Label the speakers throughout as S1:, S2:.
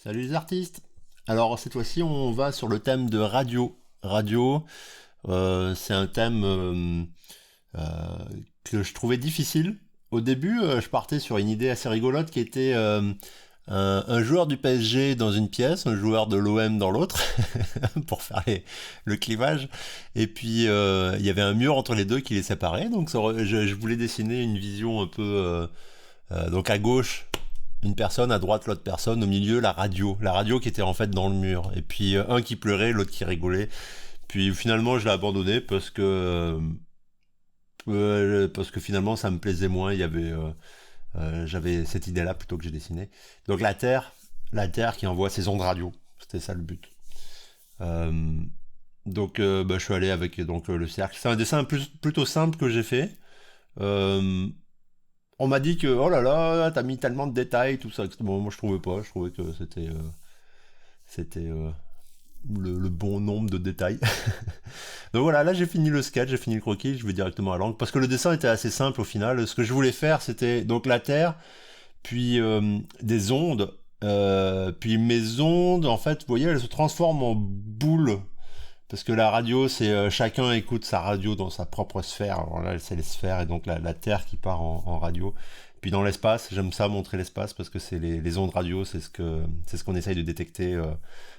S1: Salut les artistes. Alors cette fois-ci on va sur le thème de radio. Radio, c'est un thème euh, que je trouvais difficile. Au début, je partais sur une idée assez rigolote qui était un joueur du PSG dans une pièce, un joueur de l'OM dans l'autre, pour faire le clivage. Et puis il y avait un mur entre les deux qui les séparait. Donc je voulais dessiner une vision un peu donc à gauche une personne, à droite l'autre personne, au milieu la radio qui était en fait dans le mur, et puis un qui pleurait, l'autre qui rigolait. Puis finalement je l'ai abandonné parce que finalement ça me plaisait moins. Il y avait j'avais cette idée là plutôt que j'ai dessiné. Donc la Terre qui envoie ses ondes radio, c'était ça le but. Euh, je suis allé avec le cercle. C'est un dessin plutôt simple que j'ai fait. Euh, on m'a dit que oh là là, t'as mis tellement de détails, tout ça. Bon, moi je trouvais pas, je trouvais que c'était le bon nombre de détails. Donc voilà, là j'ai fini le sketch, j'ai fini le croquis, je vais directement à l'encre parce que le dessin était assez simple au final. Ce que je voulais faire, c'était donc la Terre, puis des ondes, puis mes ondes, en fait, vous voyez, elles se transforment en boules. Parce que la radio, c'est chacun écoute sa radio dans sa propre sphère. Alors là, c'est les sphères et donc la Terre qui part en radio. Puis dans l'espace, j'aime ça montrer l'espace parce que c'est les ondes radio, c'est ce qu'on essaye de détecter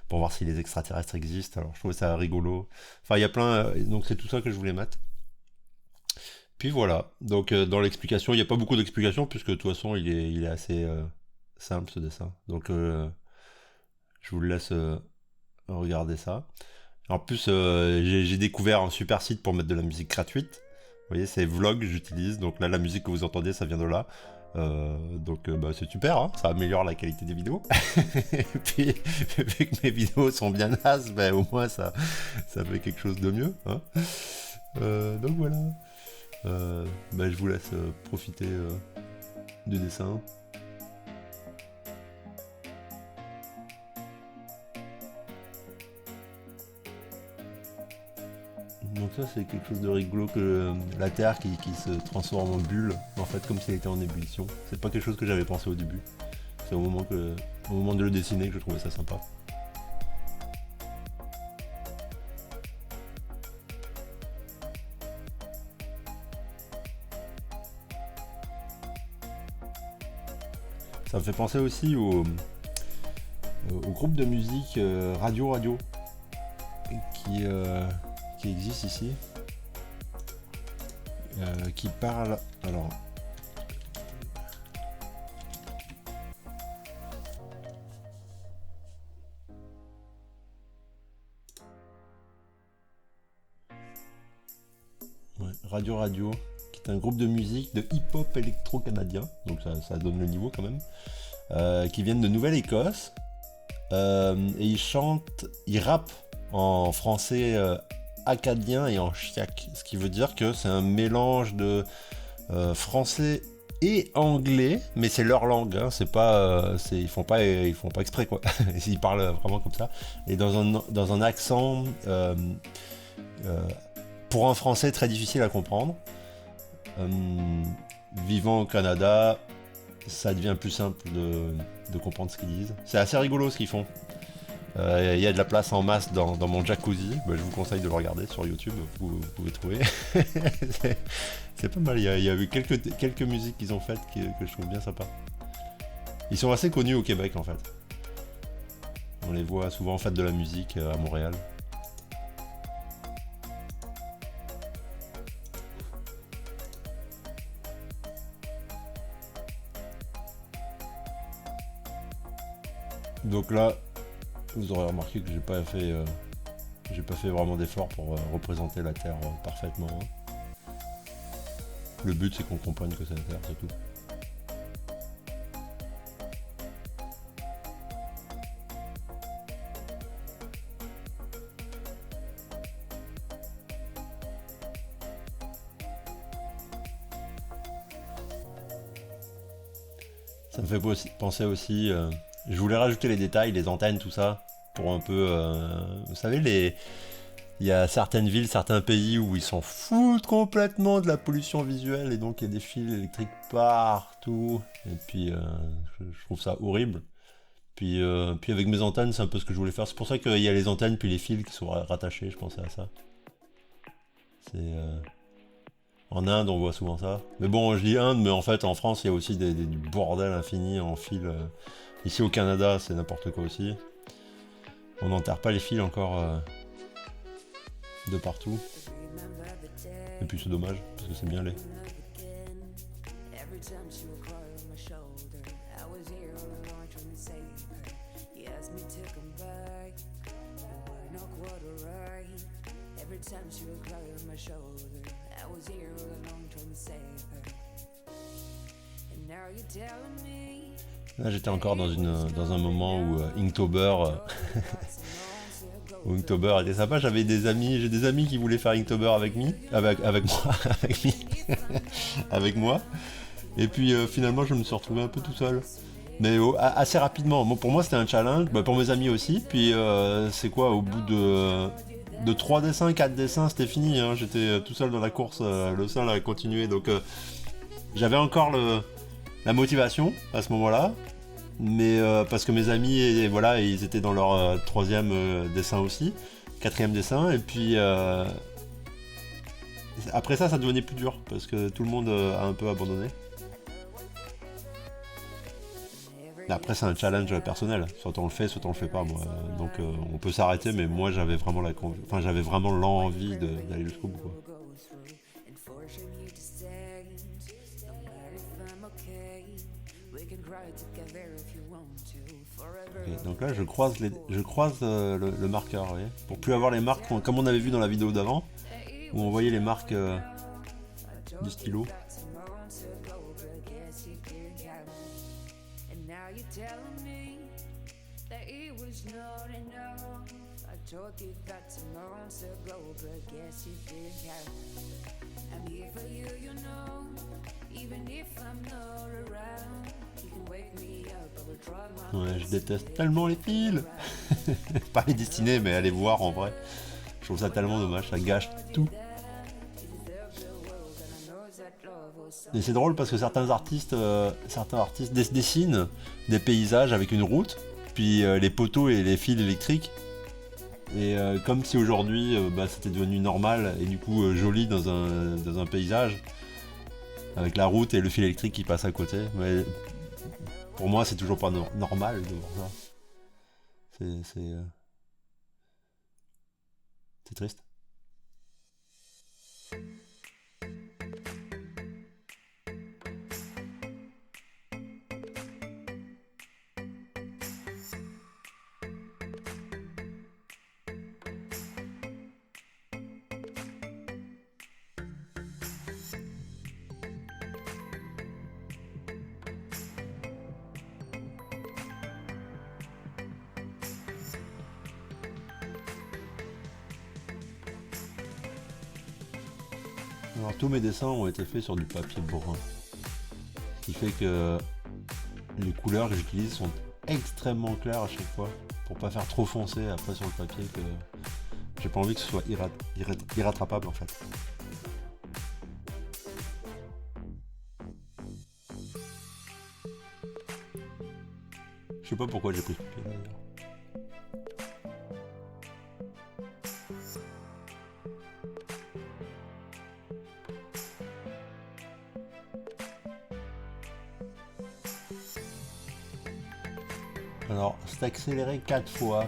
S1: pour voir si les extraterrestres existent. Alors je trouve ça rigolo. Enfin, il y a plein. Donc c'est tout ça que je voulais mettre. Puis voilà. Donc dans l'explication, il n'y a pas beaucoup d'explications puisque de toute façon, il est assez simple ce dessin. Donc je vous laisse regarder ça. En plus, j'ai découvert un super site pour mettre de la musique gratuite. Vous voyez, c'est Vlog, j'utilise. Donc là, la musique que vous entendez, ça vient de là. C'est super, hein, ça améliore la qualité des vidéos. Et puis, vu que mes vidéos sont bien nazes, au moins ça fait quelque chose de mieux. Hein. Donc voilà. Je vous laisse profiter du dessin. Donc ça c'est quelque chose de rigolo que la Terre qui se transforme en bulle, en fait comme si elle était en ébullition. C'est pas quelque chose que j'avais pensé au début. C'est au moment de le dessiner que je trouvais ça sympa. Ça me fait penser aussi au groupe de musique Radio Radio qui, euh, qui existe ici, qui parle. Alors, ouais, Radio Radio, qui est un groupe de musique de hip-hop électro-canadien, donc ça donne le niveau quand même, qui viennent de Nouvelle-Écosse, et ils rappent en français acadien et en chiac, ce qui veut dire que c'est un mélange de français et anglais, mais c'est leur langue, hein, c'est pas, ils font pas exprès quoi, ils parlent vraiment comme ça, et dans un accent euh, pour un français très difficile à comprendre. Euh, Vivant au Canada, ça devient plus simple de comprendre ce qu'ils disent. C'est assez rigolo ce qu'ils font. Il y a de la place en masse dans mon jacuzzi. Je vous conseille de le regarder sur YouTube, vous pouvez trouver. c'est, c'est pas mal, il y a eu quelques musiques qu'ils ont faites que je trouve bien sympa. Ils sont assez connus au Québec en fait. On les voit souvent en fête de la musique à Montréal. Donc là, vous aurez remarqué que j'ai pas fait vraiment d'effort pour représenter la Terre parfaitement. Hein. Le but c'est qu'on comprenne que c'est la Terre, c'est tout. Ça me fait penser aussi. Je voulais rajouter les détails, les antennes, tout ça, pour un peu. Vous savez, il y a certaines villes, certains pays où ils s'en foutent complètement de la pollution visuelle et donc il y a des fils électriques partout. Et puis je trouve ça horrible. Puis avec mes antennes, c'est un peu ce que je voulais faire. C'est pour ça qu'il y a les antennes puis les fils qui sont rattachés, je pensais à ça. C'est... En Inde, on voit souvent ça. Mais bon, je dis Inde, mais en fait, en France, il y a aussi du bordel infini en fil. Ici au Canada, c'est n'importe quoi aussi. On n'enterre pas les fils encore de partout. Et puis c'est dommage, parce que c'est bien laid. Là j'étais encore dans un moment où Inktober où Inktober était sympa. J'ai des amis qui voulaient faire Inktober avec moi, avec moi. Et puis finalement je me suis retrouvé un peu tout seul. Mais assez rapidement. Bon, pour moi c'était un challenge, pour mes amis aussi. Puis c'est quoi, au bout de 3 dessins, 4 dessins, c'était fini. Hein. J'étais tout seul dans la course, le seul à continuer. Donc j'avais encore la motivation à ce moment-là. Mais parce que mes amis, voilà, ils étaient dans leur troisième dessin aussi, quatrième dessin. Et puis après ça devenait plus dur parce que tout le monde a un peu abandonné. Après, c'est un challenge personnel. Soit on le fait, soit on le fait pas. Moi. Donc, on peut s'arrêter, mais moi, j'avais vraiment j'avais vraiment l'envie d'aller jusqu'au bout. Quoi. Okay, donc là, je croise le marqueur, vous voyez, pour plus avoir les marques, comme on avait vu dans la vidéo d'avant, où on voyait les marques du stylo. Ouais, je déteste tellement les fils. Pas les dessiner, mais aller voir en vrai. Je trouve ça tellement dommage, ça gâche tout. Et c'est drôle parce que certains artistes dessinent des paysages avec une route, puis les poteaux et les fils électriques. Et comme si aujourd'hui c'était devenu normal et du coup joli dans un paysage, avec la route et le fil électrique qui passe à côté. Mais pour moi, c'est toujours pas normal de voir ça. C'est triste. Alors tous mes dessins ont été faits sur du papier brun. Ce qui fait que les couleurs que j'utilise sont extrêmement claires à chaque fois pour pas faire trop foncé après sur le papier, que j'ai pas envie que ce soit irrattrapable en fait. Je sais pas pourquoi j'ai pris ce papier d'ailleurs. Alors, c'est accéléré 4 fois,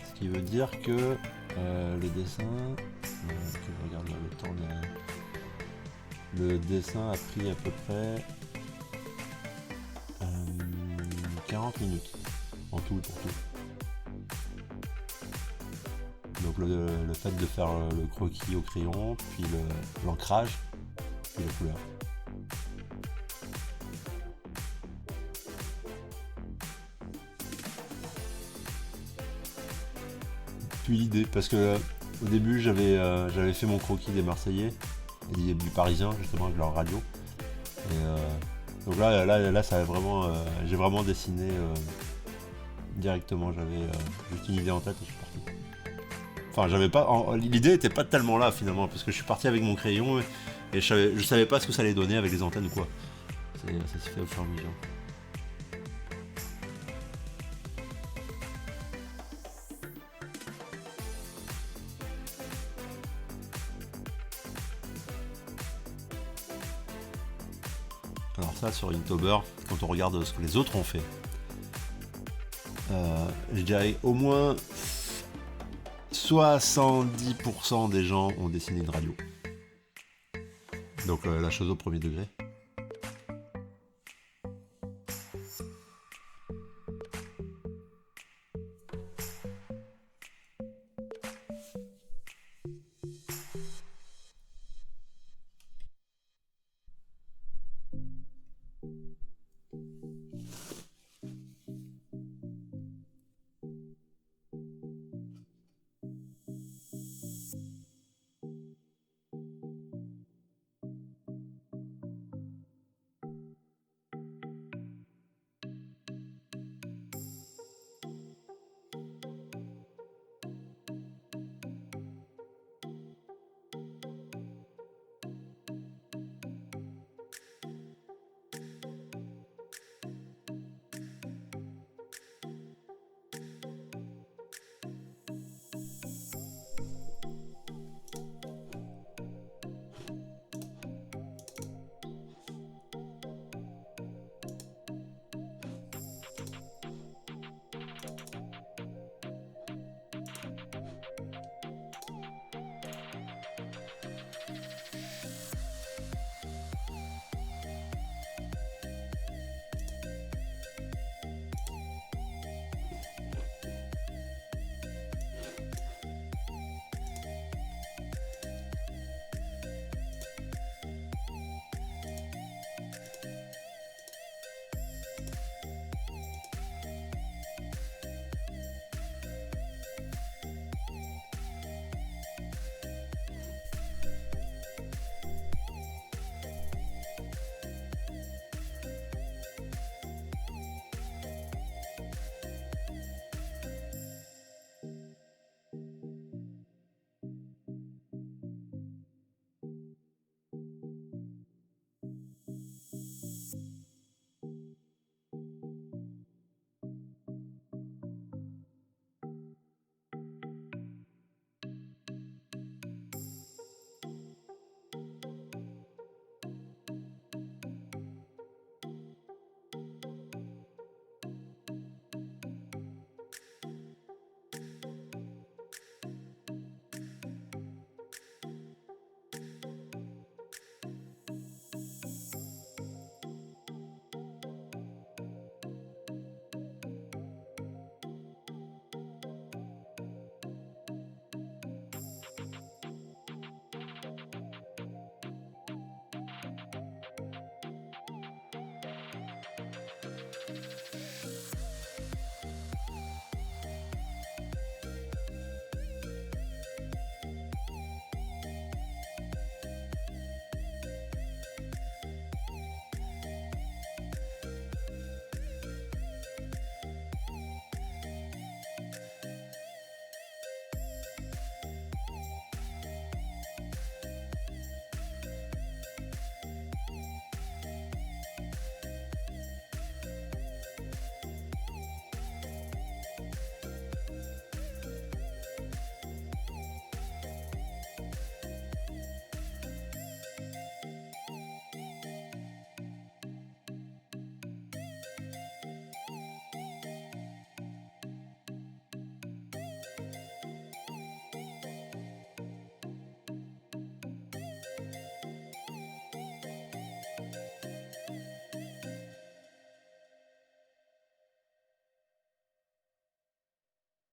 S1: ce qui veut dire que le dessin, que je regarde là, le temps, le dessin a pris à peu près 40 minutes en tout pour tout. Donc le fait de faire le croquis au crayon, puis l'ancrage, puis la couleur. Puis l'idée, parce que au début j'avais fait mon croquis des Marseillais et du Parisien justement avec leur radio. Et donc là ça a vraiment, j'ai vraiment dessiné directement. J'avais juste une idée en tête et je suis parti. Enfin j'avais pas, l'idée était pas tellement là finalement parce que je suis parti avec mon crayon et je savais pas ce que ça allait donner avec les antennes ou quoi. Ça se fait au fur et à mesure. Alors ça, sur Inktober, quand on regarde ce que les autres ont fait, je dirais au moins 70% des gens ont dessiné une radio. Donc la chose au premier degré.